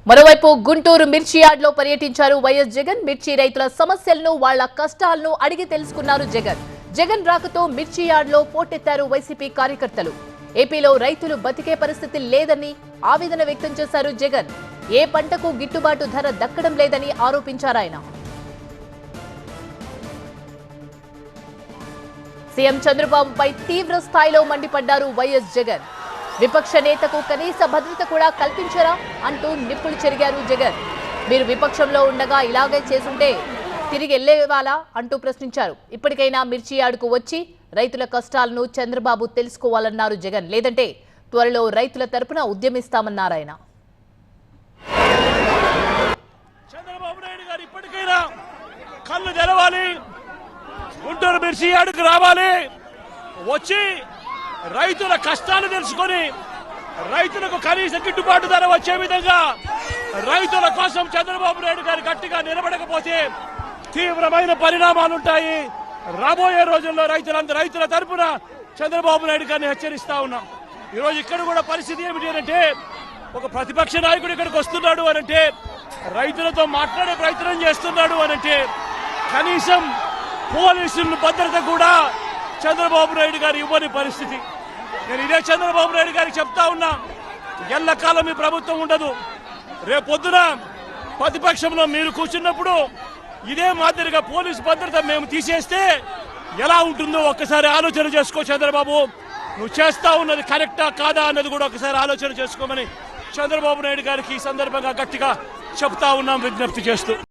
మరోవైపు గుంటూరు మిర్చి యార్డ్లో పర్యటించారు వైఎస్ జగన్. మిర్చి రైతుల సమస్యలను, వాళ్ల కష్టాలను అడిగి తెలుసుకున్నారు జగన్. జగన్ రాకతో మిర్చి యార్డ్లో పోటెత్తారు వైసీపీ కార్యకర్తలు. ఏపీలో రైతులు బతికే పరిస్థితి లేదని ఆవేదన వ్యక్తం చేశారు జగన్. ఏ పంటకు గిట్టుబాటు ధర దక్కడం లేదని ఆరోపించారాయన. సీఎం చంద్రబాబుపై తీవ్ర స్థాయిలో మండిపడ్డారు వైఎస్ జగన్. విపక్ష నేతకు కనీస భద్రత కూడా కల్పించరా అంటూ నిప్పులు చెరిగారు జగన్. మీరు విపక్షంలో ఉండగా ఇలాగే చేసుంటే తిరిగి వెళ్లేవాలా అంటూ ప్రశ్నించారు. ఇప్పటికైనా మిర్చి యార్డుకు వచ్చి రైతుల కష్టాలను చంద్రబాబు తెలుసుకోవాలన్నారు జగన్. లేదంటే త్వరలో రైతుల తరపున ఉద్యమిస్తామన్నారు ఆయన. చంద్రబాబు నాయుడు గారు ఇప్పటికైనా కళ్ళు తెరవాలి, గుంటూరు మిర్చి యార్డుకు రావాలి, వచ్చి రైతుల కష్టాలు తెలుసుకొని రైతులకు కనీస గిట్టుబాటు ధర వచ్చే విధంగా రైతుల కోసం చంద్రబాబు నాయుడు గారు గట్టిగా నిలబడకపోతే తీవ్రమైన పరిణామాలుంటాయి. రాబోయే రోజుల్లో రైతుల తరపున చంద్రబాబు నాయుడు గారిని హెచ్చరిస్తా ఉన్నాం. ఈరోజు ఇక్కడ కూడా పరిస్థితి ఏమిటి అంటే, ఒక ప్రతిపక్ష నాయకుడు ఇక్కడికి వస్తున్నాడు అనంటే, రైతులతో మాట్లాడే ప్రయత్నం చేస్తున్నాడు అనంటే, కనీసం పోలీసుల భద్రత కూడా చంద్రబాబు నాయుడు గారు ఇవ్వని పరిస్థితి. నేను ఇదే చంద్రబాబు నాయుడు గారికి చెప్తా ఉన్నా, ఎల్లకాలం ఈ ప్రభుత్వం ఉండదు. రేపొద్దున ప్రతిపక్షంలో మీరు కూర్చున్నప్పుడు ఇదే మాదిరిగా పోలీసు భద్రత మేము తీసేస్తే ఎలా ఉంటుందో ఒక్కసారి ఆలోచన చేసుకో చంద్రబాబు. నువ్వు చేస్తా ఉన్నది కరెక్టా కాదా అన్నది కూడా ఒకసారి ఆలోచన చేసుకోమని చంద్రబాబు నాయుడు గారికి ఈ సందర్భంగా గట్టిగా చెప్తా ఉన్నాం, విజ్ఞప్తి చేస్తూ.